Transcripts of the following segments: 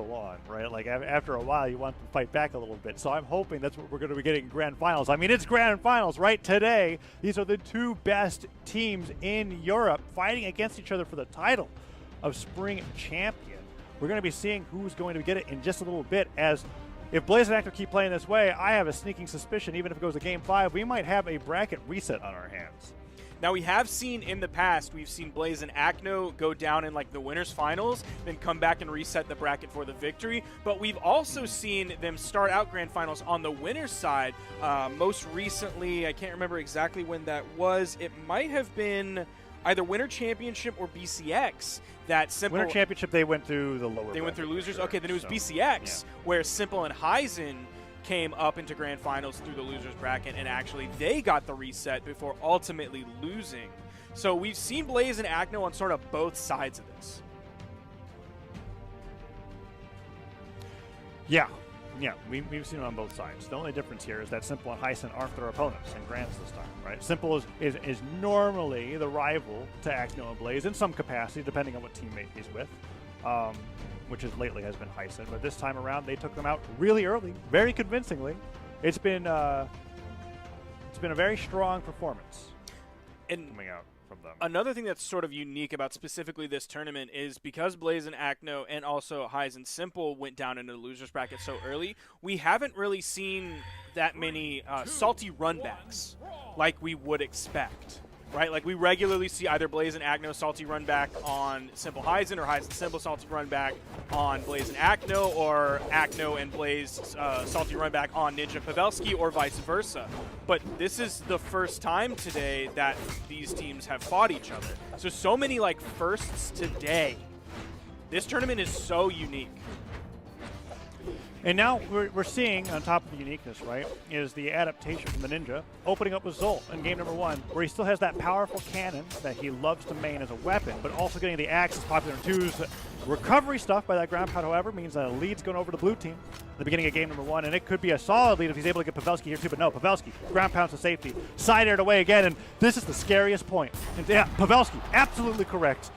on, right? Like after a while, you want to fight back a little bit. So I'm hoping that's what we're going to be getting in grand finals. I mean, it's grand finals, right? Today, these are the two best teams in Europe fighting against each other for the title of spring champion. We're going to be seeing who's going to get it in just a little bit. As if Blaze and Acno keep playing this way, I have a sneaking suspicion, even if it goes to Game 5, we might have a bracket reset on our hands. Now, we have seen in the past, we've seen Blaze and Acno go down in like the winners finals, then come back and reset the bracket for the victory. But we've also seen them start out grand finals on the winners side. Most recently, I can't remember exactly when that was. It might have been either Winter Championship or BCX. That Simple Winter Championship, they went through the lower. They went through losers. Sure. Okay, then it was BCX, where Simple and Heisen came up into grand finals through the losers bracket, and actually they got the reset before ultimately losing. So we've seen Blaze and Acno on sort of both sides of this. Yeah, we've seen it on both sides. The only difference here is that Simple and Heisen aren't their opponents in grands this time, right? Simple is normally the rival to Acno and Blaze in some capacity, depending on what teammate he's with. Which lately has been Heisen, but this time around they took them out really early, very convincingly. It's been a very strong performance coming out from them. Another thing that's sort of unique about specifically this tournament is because Blaze and Acno and also Heisen Simple went down into the losers bracket so early, we haven't really seen that many salty runbacks like we would expect. Right, like we regularly see either Blaze and Acno salty run back on Simple Heisen, or Heisen Simple salty run back on Blaze and Acno, or Acno and Blaze salty run back on Ninja Pavelski, or vice versa. But this is the first time today that these teams have fought each other. So many like firsts today. This tournament is so unique. And now we're seeing, on top of the uniqueness, right, is the adaptation from the Ninja, opening up with Zolt in game number 1, where he still has that powerful cannon that he loves to main as a weapon, but also getting the axe is popular in 2s. Recovery stuff by that ground pound, however, means that a lead's going over to blue team at the beginning of game number 1, and it could be a solid lead if he's able to get Pavelski here too, but no, Pavelski, ground pounds to safety, side aired away again, and this is the scariest point. And yeah, Pavelski, absolutely correct.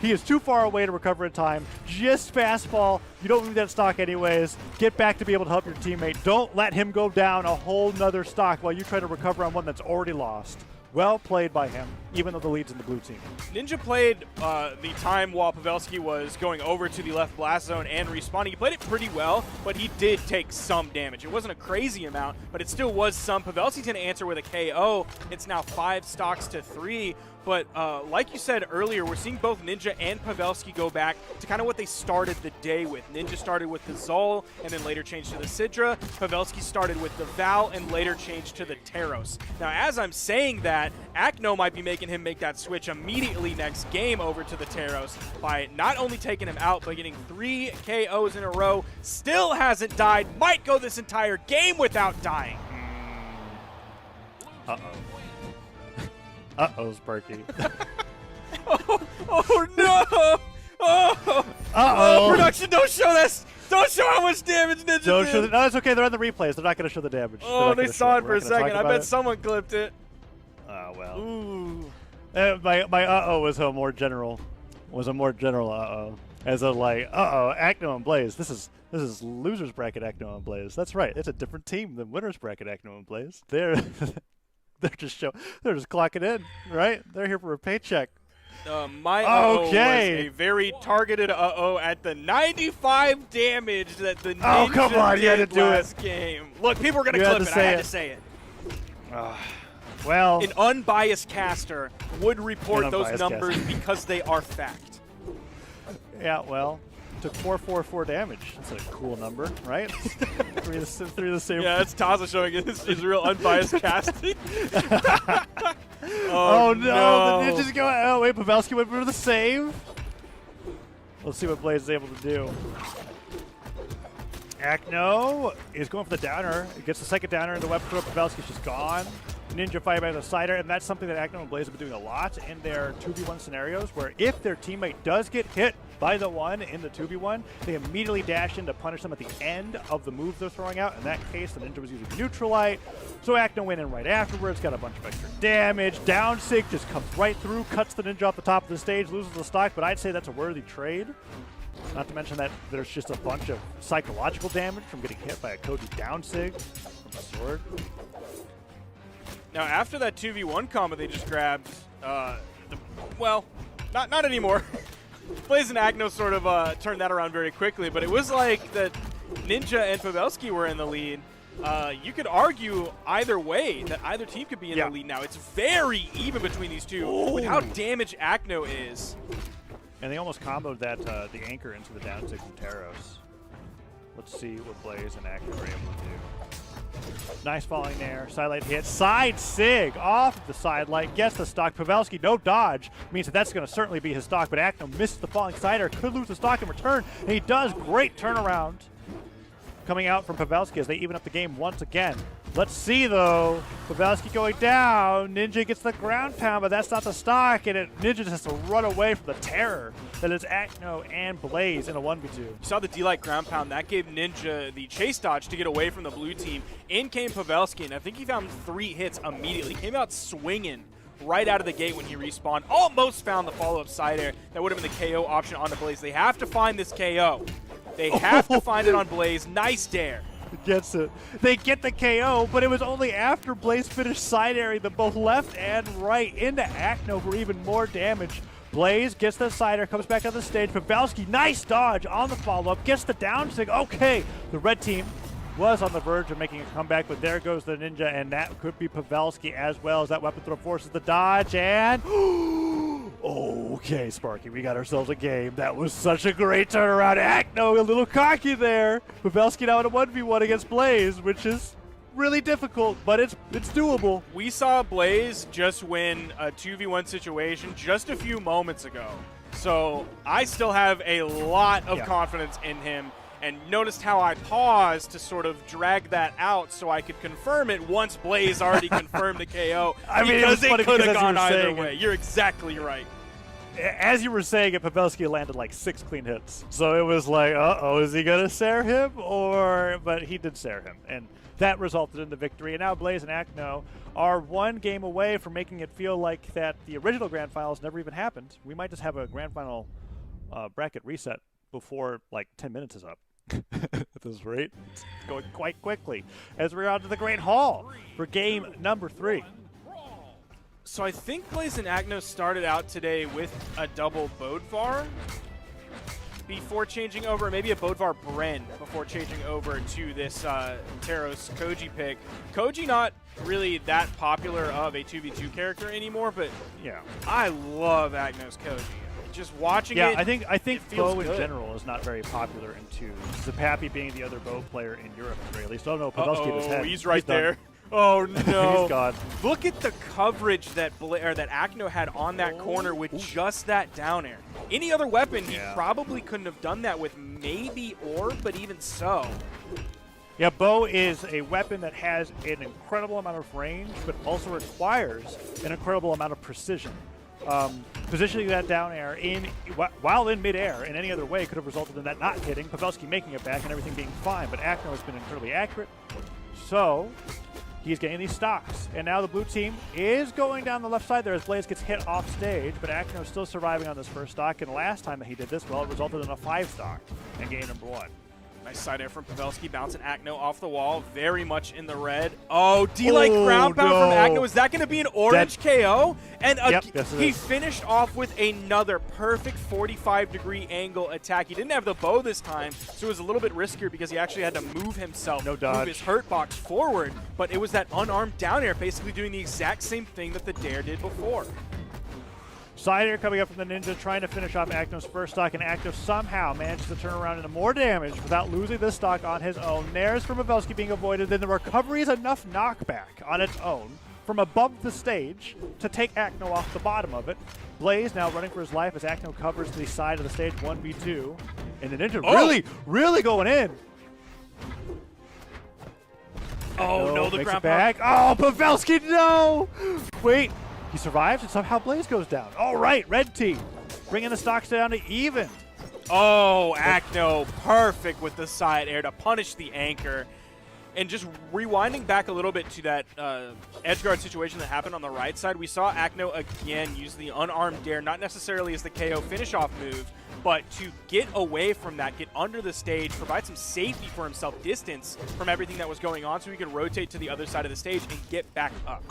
He is too far away to recover in time. Just fastball. You don't need that stock anyways. Get back to be able to help your teammate. Don't let him go down a whole nother stock while you try to recover on one that's already lost. Well played by him, even though the lead's in the blue team. Ninja played the time while Pavelski was going over to the left blast zone and respawning. He played it pretty well, but he did take some damage. It wasn't a crazy amount, but it still was some. Pavelski's going to answer with a KO. It's now 5 stocks to 3. But like you said earlier, we're seeing both Ninja and Pavelski go back to kind of what they started the day with. Ninja started with the Zol and then later changed to the Sidra. Pavelski started with the Val and later changed to the Taros. Now, as I'm saying that, Acno might be making him make that switch immediately next game over to the Taros by not only taking him out, but getting 3 KOs in a row. Still hasn't died. Might go this entire game without dying. Uh-oh. Uh-oh, Sparky. oh no! Oh, production, don't show this! Don't show how much damage Ninja did! No, it's okay. They're on the replays. They're not going to show the damage. Oh, they saw it for a second. I bet someone clipped it. Oh, well. Ooh. My uh-oh was a more general uh-oh. As a like, uh-oh, Acno and Blaze. This is losers bracket Acno and Blaze. That's right. It's a different team than winners bracket Acno and Blaze. They're just clocking in, right? They're here for a paycheck. My uh-oh was a very targeted uh-oh at the 95 damage that the Ninja did last game. Look, people were going to clip it. I had to say it. Well, an unbiased caster would report those numbers because they are fact. Yeah, well, took 444 damage. That's a cool number, right? three of the same. Yeah, that's Taza showing his real unbiased casting. Oh no, the Ninja's going. Oh wait, Pavelski went for the save. Let's see what Blaze is able to do. Acno is going for the downer. He gets the second downer in the weapon throw. Pavelski's just gone. Ninja fight by the sider, and that's something that Acno and Blaze have been doing a lot in their 2v1 scenarios, where if their teammate does get hit by the one in the 2v1, they immediately dash in to punish them at the end of the moves they're throwing out. In that case, the Ninja was using Neutralite, so Acno went in right afterwards, got a bunch of extra damage. Down Sig just comes right through, cuts the Ninja off the top of the stage, loses the stock, but I'd say that's a worthy trade Not to mention that there's just a bunch of psychological damage from getting hit by a Koji down sig from a sword. Now, after that 2v1 combo, they just grabbed, well, not anymore. Blaze and Acno sort of turned that around very quickly, but it was like that Ninja and Pavelski were in the lead. You could argue either way that either team could be in the lead now. It's very even between these two with how damaged Acno is. And they almost comboed that the anchor into the down six from Taros. Let's see what Blaze and Acno are able to do. Nice falling there. Sidelight hit. Side sig off the sidelight. Gets the stock. Pavelski, no dodge. Means that's going to certainly be his stock, but Acno misses the falling sider. Could lose the stock in return. And he does. Great turnaround coming out from Pavelski as they even up the game once again. Let's see, though. Pavelski going down. Ninja gets the ground pound, but that's not the stock, and Ninja just has to run away from the terror that is Acno and Blaze in a 1v2. You saw the D-Light ground pound. That gave Ninja the chase dodge to get away from the blue team. In came Pavelski, and I think he found 3 hits immediately. Came out swinging right out of the gate when he respawned. Almost found the follow-up side air. That would have been the KO option on the Blaze. They have to find this KO. They have to find it on Blaze. Nice dare. Gets it. They get the KO, but it was only after Blaze finished side airing them both left and right into Acno for even more damage. Blaze gets the side air, comes back on the stage. Pavelski, nice dodge on the follow-up, gets the down sig. Okay, the red team was on the verge of making a comeback, but there goes the Ninja, and that could be Pavelski as well as that weapon throw forces the dodge, and okay, Sparky, we got ourselves a game. That was such a great turnaround. Acno a little cocky there. Pavelski now in a 1v1 against Blaze, which is really difficult, but it's doable. We saw Blaze just win a 2v1 situation just a few moments ago. So I still have a lot of confidence in him, and noticed how I paused to sort of drag that out so I could confirm it once Blaze already confirmed the KO. I mean, because it could have gone either way. It. You're exactly right. As you were saying it, Pavelski landed like 6 clean hits. So it was like, uh-oh, is he going to Sare him? But he did Sare him, and that resulted in the victory. And now Blaze and Acno are 1 game away from making it feel like that the original Grand Finals never even happened. We might just have a Grand Final bracket reset before like 10 minutes is up. At this rate, it's going quite quickly as we're on to the Great Hall for game number 3. So I think Blaze and Acno started out today with a double Bodvar before changing over, maybe a Bodvar Bren before changing over to this Taros Koji pick. Koji not really that popular of a 2v2 character anymore, but yeah, I love Acno's Koji. Just watching it. Yeah, I think Bo in good. general is not very popular in 2s. Zapapi being the other Bo player in Europe, at the very least. Oh no, Pavelski in his head. He's right there. Oh no! He's gone. Look at the coverage that Acno had on that corner with just that down air. Any other weapon, he probably couldn't have done that with, maybe Orb, but even so. Yeah, Bo is a weapon that has an incredible amount of range, but also requires an incredible amount of precision. Positioning that down air while in midair in any other way could have resulted in that not hitting, Pavelski making it back and everything being fine, but Acno has been incredibly accurate. So he's getting these stocks. And now the blue team is going down the left side there as Blaze gets hit off stage, but Acno is still surviving on this first stock, and last time that he did this, well, it resulted in a 5 stock in game number 1. Nice side air from Pavelski, bouncing Acno off the wall, very much in the red. Oh, D-like ground pound from Acno. Is that going to be an orange KO? And he finished off with another perfect 45-degree angle attack. He didn't have the bow this time, so it was a little bit riskier because he actually had to move himself, move his hurt box forward. But it was that unarmed down air, basically doing the exact same thing that the dare did before. Side air coming up from the Ninja, trying to finish off Acno's first stock, and Acno somehow manages to turn around into more damage without losing this stock on his own. Nares from Pavelski being avoided, then the recovery is enough knockback on its own from above the stage to take Acno off the bottom of it. Blaze now running for his life as Acno covers the side of the stage 1v2, and the Ninja really going in. Oh no, the ground back. Oh, Pavelski, no! Wait. He survives, and somehow Blaze goes down. All right, red team bringing the stocks down to even. Oh, Acno, perfect with the side air to punish the anchor. And just rewinding back a little bit to that edge guard situation that happened on the right side, we saw Acno again use the unarmed dare, not necessarily as the KO finish-off move, but to get away from that, get under the stage, provide some safety for himself, distance from everything that was going on so he could rotate to the other side of the stage and get back up.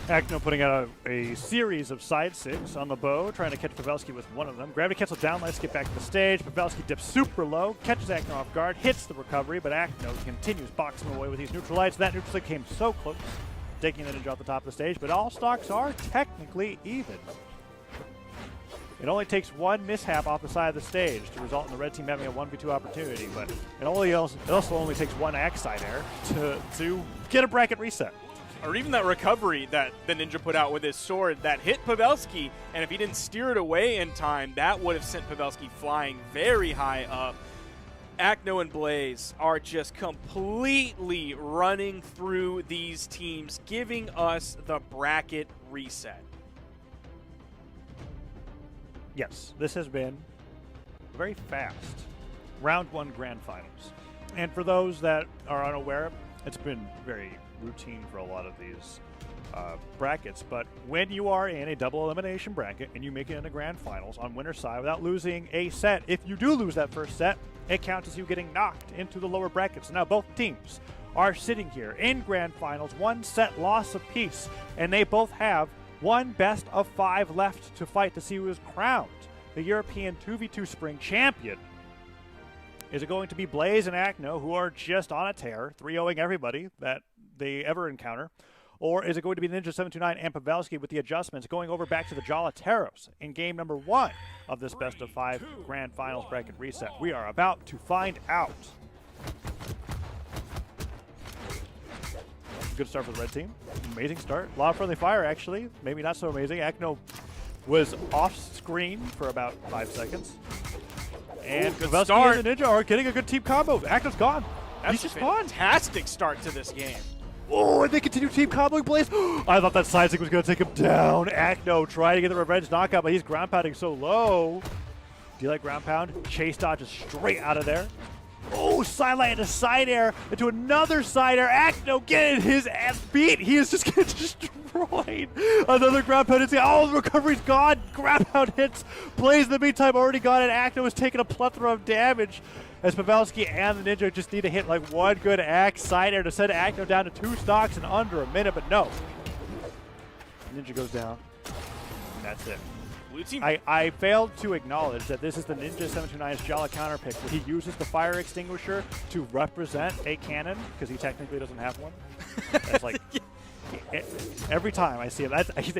Acno putting out a series of side six on the bow, trying to catch Pavelski with one of them. Gravity cancel down, let's get back to the stage. Pavelski dips super low, catches Acno off guard, hits the recovery, but Acno continues boxing away with these neutral lights. That neutral light came so close, taking the Ninja off the top of the stage, but all stocks are technically even. It only takes one mishap off the side of the stage to result in the red team having a 1v2 opportunity, but it also only takes one axe side air to get a bracket reset. Or even that recovery that the Ninja put out with his sword that hit Pavelski, and if he didn't steer it away in time, that would have sent Pavelski flying very high up. Acno and Blaze are just completely running through these teams, giving us the bracket reset. Yes, this has been very fast. Round 1 grand finals. And for those that are unaware, it's been very routine for a lot of these brackets, but when you are in a double elimination bracket and you make it into grand finals on winner's side without losing a set, if you do lose that first set, it counts as you getting knocked into the lower brackets. So now both teams are sitting here in grand finals, 1 set loss apiece, and they both have one best of 5 left to fight to see who is crowned the European 2v2 Spring Champion. Is it going to be Blaze and Acno, who are just on a tear, 3-0ing everybody that they ever encounter? Or is it going to be Ninja729 and Pavelski with the adjustments going over back to the Jalateros in game number 1 of this best of 5 grand finals bracket reset? We are about to find out. Good start for the red team. Amazing start. A lot of friendly fire, actually. Maybe not so amazing. Acno was off screen for about 5 seconds. And Pavelski and the Ninja are getting a good team combo. Acno's gone. That's He's just a gone. fantastic start to this game. Oh, and they continue team comboing Blaze. I thought that side stick was going to take him down. Acno trying to get the revenge knockout, but he's ground pounding so low. Do you like ground pound? Chase dodges straight out of there. Oh, sidelight into side air, into another side air. Acno getting his ass beat. He is just getting destroyed. Another ground pound. Oh, the recovery's gone. Ground pound hits. Blaze in the meantime already got it. Acno is taking a plethora of damage as Pavelski and the Ninja just need to hit like one good axe side air to send Acno down to 2 stocks in under a minute, but no. Ninja goes down, and that's it. I failed to acknowledge that this is the Ninja729's Jala counter pick, where he uses the fire extinguisher to represent a cannon, because he technically doesn't have one. That's like, every time I see him,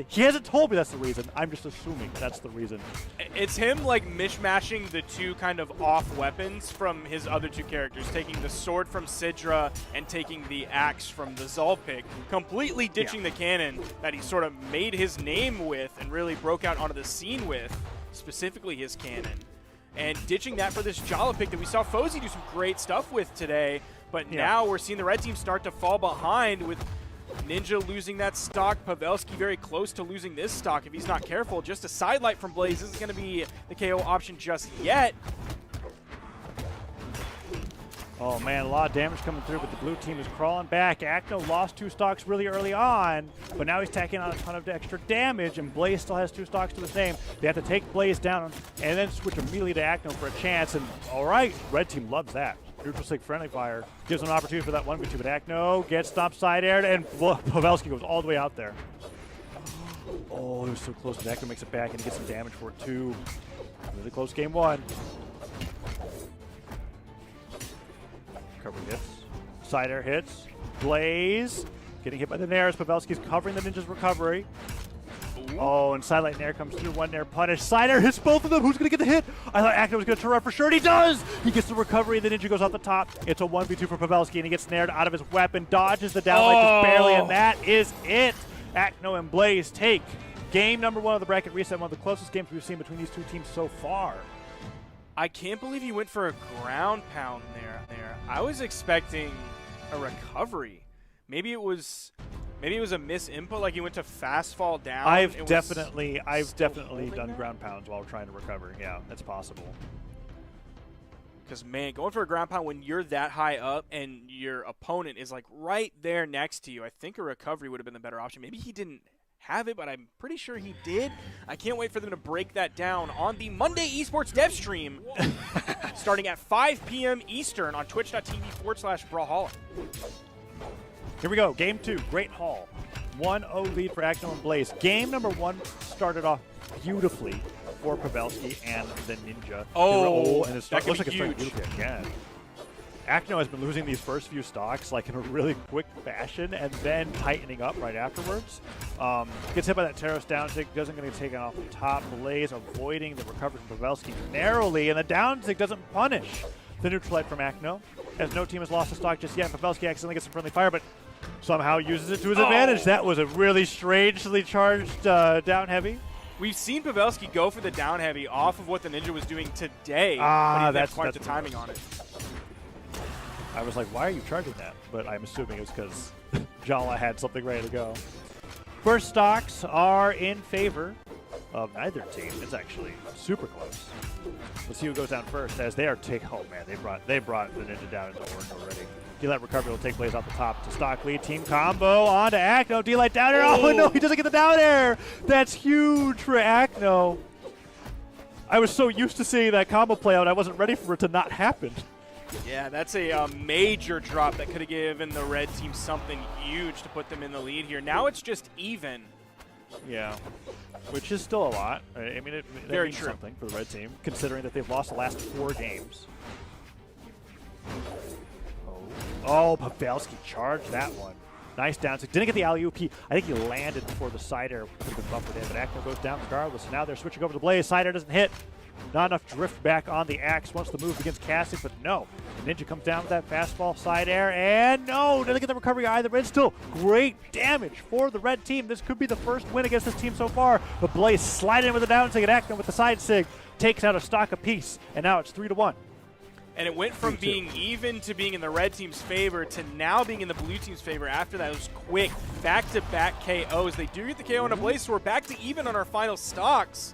he hasn't told me that's the reason. I'm just assuming that's the reason. It's him like mishmashing the 2 kind of off weapons from his other 2 characters, taking the sword from Sidra and taking the axe from the Zolpic, completely ditching the cannon that he sort of made his name with and really broke out onto the scene with, specifically his cannon. And ditching that for this Jalapic that we saw Fozy do some great stuff with today, but now we're seeing the red team start to fall behind with Ninja losing that stock, Pavelski very close to losing this stock if he's not careful. Just a sidelight from Blaze isn't going to be the KO option just yet. Oh man, a lot of damage coming through, but the blue team is crawling back. Acno lost 2 stocks really early on, but now he's tacking on a ton of extra damage, and Blaze still has 2 stocks to the same. They have to take Blaze down and then switch immediately to Acno for a chance, and all right, red team loves that. Neutral stick friendly fire gives him an opportunity for that 1v2, but Acno gets stomped side aired, and Pavelski goes all the way out there. Oh, he was so close, but Acno makes it back, and he gets some damage for it too. Really close game 1. Recovery hits. Side air hits. Blaze getting hit by the Nair as Pavelski's covering the Ninja's recovery. Oh, and sidelight Nair comes through, 1 Nair punish. Side air hits both of them. Who's going to get the hit? I thought Acno was going to turn around for sure, and he does! He gets the recovery, the Ninja goes off the top. It's a 1v2 for Pavelski, and he gets snared out of his weapon, dodges the downlight just barely, and that is it! Acno and Blaze take game number 1 of the bracket reset, one of the closest games we've seen between these 2 teams so far. I can't believe he went for a ground pound there. I was expecting a recovery. Maybe it was a misinput, like he went to fast fall down. I've definitely done ground pounds while trying to recover. Yeah, that's possible. because, man, going for a ground pound when you're that high up and your opponent is, like, right there next to you, I think a recovery would have been the better option. Maybe he didn't have it, but I'm pretty sure he did. I can't wait for them to break that down on the Monday Esports Dev stream starting at 5 p.m. Eastern on twitch.tv/Brawlhalla. Here we go. Game 2, Great Hall. 1-0 lead for Acno and Blaze. Game number 1 started off beautifully for Pavelski and the Ninja. Oh, and it that looks could like be it's starting huge. beautifully again. Acno has been losing these first few stocks like in a really quick fashion and then tightening up right afterwards. Gets hit by that Terrace down tick, doesn't get taken off the top. Blaze avoiding the recovery from Pavelski narrowly, and the down tick doesn't punish the neutral light from Acno, as no team has lost a stock just yet. Pavelski accidentally gets some friendly fire, but somehow uses it to his advantage. That was a really strangely charged down heavy. We've seen Pavelski go for the down heavy off of what the Ninja was doing today, but he didn't have quite the timing on it. I was like, why are you charging that? But I'm assuming it was because Jala had something ready to go. First stocks are in favor of neither team. It's actually super close. Let's see who goes down first as they are oh man, they brought the Ninja down into orange already. D-Light recovery will take place off the top to stock lead. Team combo onto Acno. D-Light down air. Oh no, he doesn't get the down air. That's huge for Acno. I was so used to seeing that combo play out, I wasn't ready for it to not happen. Yeah, that's a major drop that could have given the red team something huge to put them in the lead here. Now it's just even. Yeah, which is still a lot. I mean, it Very means true. something for the red team, considering that they've lost the last 4 games. Oh, Pavelski charged that one. Nice down. So didn't get the alley-oop. I think he landed before the side air could have been buffered in, but Acno goes down regardless. So now they're switching over to Blaze. Side air doesn't hit. Not enough drift back on the Axe once the move begins casting, but no. The Ninja comes down with that fastball side air, and no, doesn't get the recovery either. But it's still great damage for the red team. This could be the first win against this team so far. But Blaze sliding in with the down sig, and Acno with the side sig takes out a stock apiece, and now it's 3-1. And it went from being even to being in the red team's favor to now being in the blue team's favor after that. It was quick back-to-back KOs. They do get the KO on a Blaze, so we're back to even on our final stocks.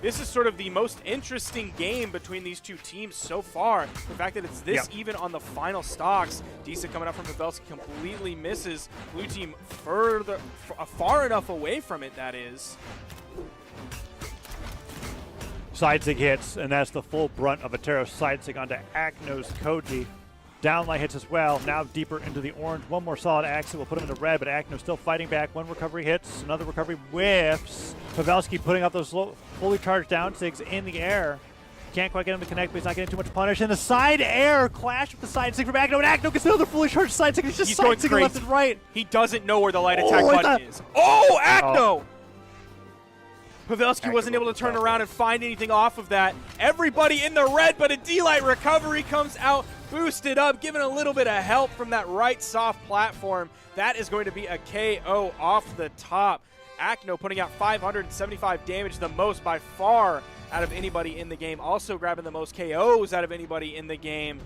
This is sort of the most interesting game between these two teams so far. The fact that it's this even on the final stocks. Disa coming up from Pavelski completely misses. Blue team far enough away from it, that is. Side sig hits, and that's the full brunt of a Teros side sig onto Acno's Koji. Downlight hits as well, now deeper into the orange. One more solid axe will put him into red, but Acno still fighting back. One recovery hits, another recovery whiffs. Pavelski putting up those fully charged down sigs in the air. Can't quite get him to connect, but he's not getting too much punish. And the side air clash with the side sig from Acno, and Acno gets another fully charged side sig. He's just side sigging left and right. He doesn't know where the light attack button is. Oh, Acno! Pavelski wasn't able to turn around and find anything off of that. Everybody in the red, but a D-Light recovery comes out, boosted up, given a little bit of help from that right soft platform. That is going to be a KO off the top. Acno putting out 575 damage, the most by far out of anybody in the game. Also grabbing the most KOs out of anybody in the game.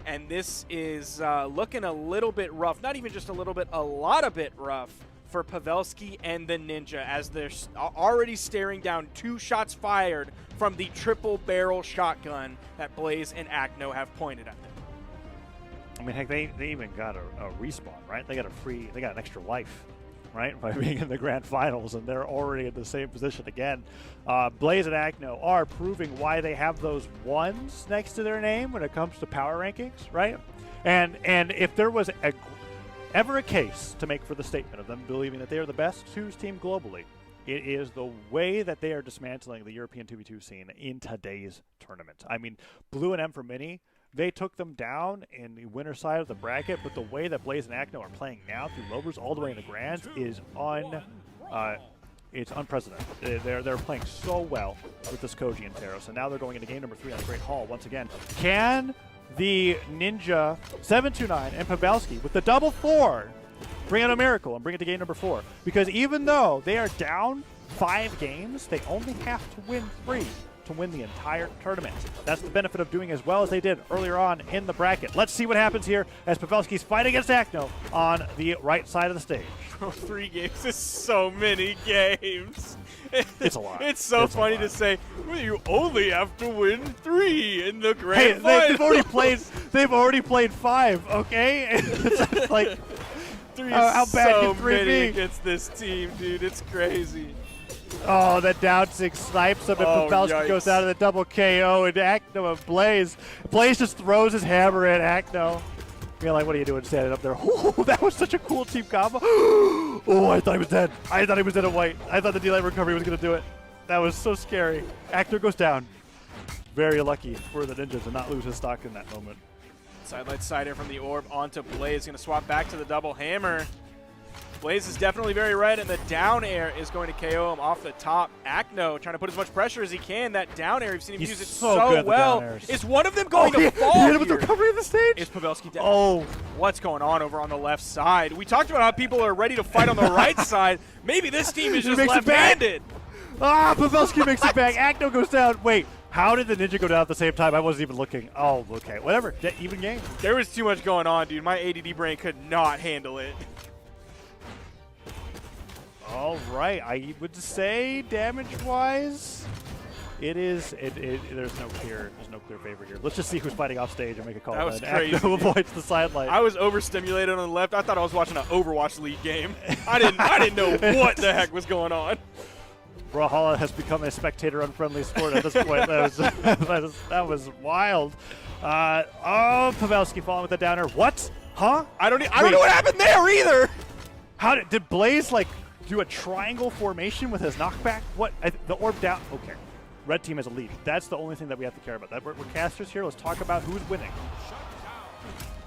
And this is looking a little bit rough. Not even just a little bit, a lot of bit rough for Pavelski and the Ninja, as they're already staring down 2 shots fired from the triple barrel shotgun that Blaze and Acno have pointed at them. I mean, heck, they even got a respawn, right? They got an extra life, right, by being in the grand finals, and they're already in the same position again. Blaze and Acno are proving why they have those 1s next to their name when it comes to power rankings, right? And if there was ever a case to make for the statement of them believing that they are the best 2s team globally, it is the way that they are dismantling the European 2v2 scene in today's tournament. I mean, Blue and M for Mini, they took them down in the winner side of the bracket, but the way that Blaze and Acno are playing now through lowers all the way in the grands is it's unprecedented. They're playing so well with this Koji and Teros, and now they're going into game number 3 on the Great Hall once again. Can the Ninja729 and Pavelski with the double 4 bring out a miracle and bring it to game number 4? Because even though they are down 5 games, they only have to win 3 to win the entire tournament. That's the benefit of doing as well as they did earlier on in the bracket. Let's see what happens here as Pavelski's fighting against Acno on the right side of the stage. 3 games is so many games. It's a lot. It's so funny to say, well, you only have to win 3 in the grand final. They've already played 5, okay? It's like 3 how is bad so can 3 many be? against this team, dude. It's crazy. Oh, that down 6 snipes him, and Pavelski yikes. goes out of the double KO, and Acno and Blaze. Blaze just throws his hammer at Acno. You're like, what are you doing standing up there? Oh, that was such a cool team combo. Oh, I thought he was dead. I thought he was dead in white. I thought the delay recovery was going to do it. That was so scary. Actor goes down. Very lucky for the Ninja to not lose his stock in that moment. Sidelight sider from the orb onto Blaze. Going to swap back to the double hammer. Blaze is definitely very red, and the down air is going to KO him off the top. Acno trying to put as much pressure as he can. That down air, we've seen him use it so well. Is one of them going to fall He hit him here? with the recovery of the stage? Is Pavelski down? Oh. What's going on over on the left side? We talked about how people are ready to fight on the right side. Maybe this team is just left-handed. Ah, Pavelski makes it back. Acno goes down. Wait, how did the Ninja go down at the same time? I wasn't even looking. Oh, okay. Whatever. Even game. There was too much going on, dude. My ADD brain could not handle it. All right, I would say damage-wise, there's no clear favor here. Let's just see who's fighting off stage and make a call. That was crazy. Acno avoids the sideline. I was overstimulated on the left. I thought I was watching an Overwatch League game. I didn't know what the heck was going on. Brawlhalla has become a spectator-unfriendly sport at this point. That was wild. Oh, Pavelski falling with the downer. What? Huh? I don't know what happened there either. How did Blaze do a triangle formation with his knockback? What? The orb down. Okay. Red team has a lead. That's the only thing that we have to care about. We're casters here. Let's talk about who's winning.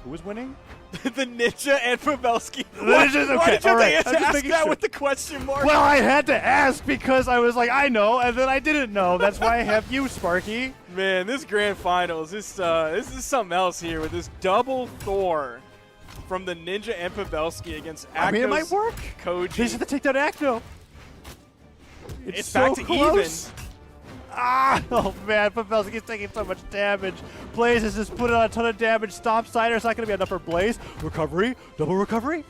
Who is winning? The Ninja and Pavelski. Why did you have to ask that with the question mark? Well, I had to ask because I was like, I know, and then I didn't know. That's why I have you, Sparky. Man, this grand finals, this is something else here with this double Thor from the Ninja and Pavelski against Acno's I mean, it might work. Koji. They just have to take down Acno. It's so back to close. Ah! Oh man, Pavelski's taking so much damage. Blaze has just put on a ton of damage. Stop Sider's not going to be enough for Blaze. Recovery. Double recovery.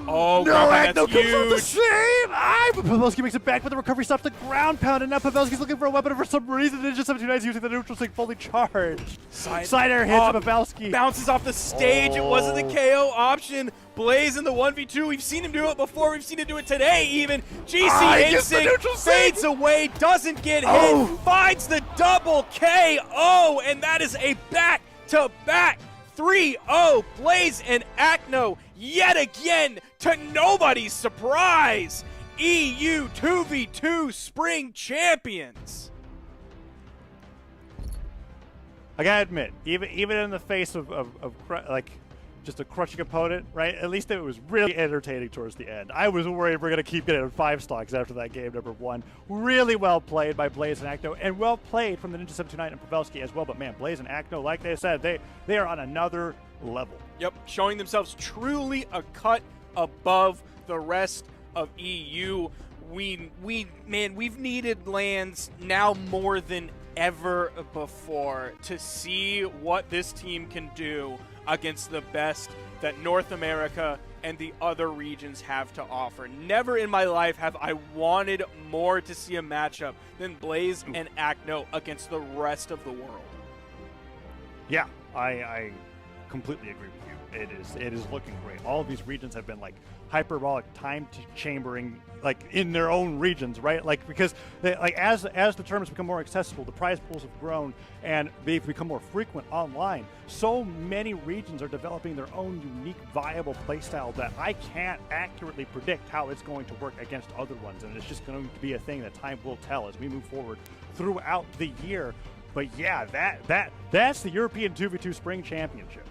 Oh, no, God, Acno that's comes out the huge. same. But Pavelski makes it back with the recovery. Stops the ground pound, and now Pavelski's looking for a weapon. And for some reason, Ninja729 is using the neutral sync fully charged. Sider hits Pavelski. Bounces off the stage. It wasn't the KO option. Blaze in the 1v2. We've seen him do it before. We've seen him do it today even. GC instinct fades away. Doesn't get hit. Finds the double KO. And that is a back-to-back 3-0. Blaze and Acno yet again to nobody's surprise. EU 2v2 spring champions. I gotta admit, even in the face of like just a crushing opponent, right? At least it was really entertaining towards the end. I was worried we're gonna keep getting 5 stocks after that game number 1. Really well played by Blaze and Acno, and well played from the Ninja729 and Pavelski as well. But man, Blaze and Acno, like they said, they are on another level. Yep, showing themselves truly a cut above the rest of EU. We've needed lands now more than ever before to see what this team can do against the best that North America and the other regions have to offer. Never in my life have I wanted more to see a matchup than Blaze and Acno against the rest of the world. Yeah, I completely agree with you. It is looking great. All of these regions have been like hyperbolic time to chambering, like in their own regions, right? Like because as the tournaments become more accessible, the prize pools have grown and they've become more frequent online. So many regions are developing their own unique, viable playstyle that I can't accurately predict how it's going to work against other ones, and it's just going to be a thing that time will tell as we move forward throughout the year. But yeah, that's the European 2v2 Spring Championship.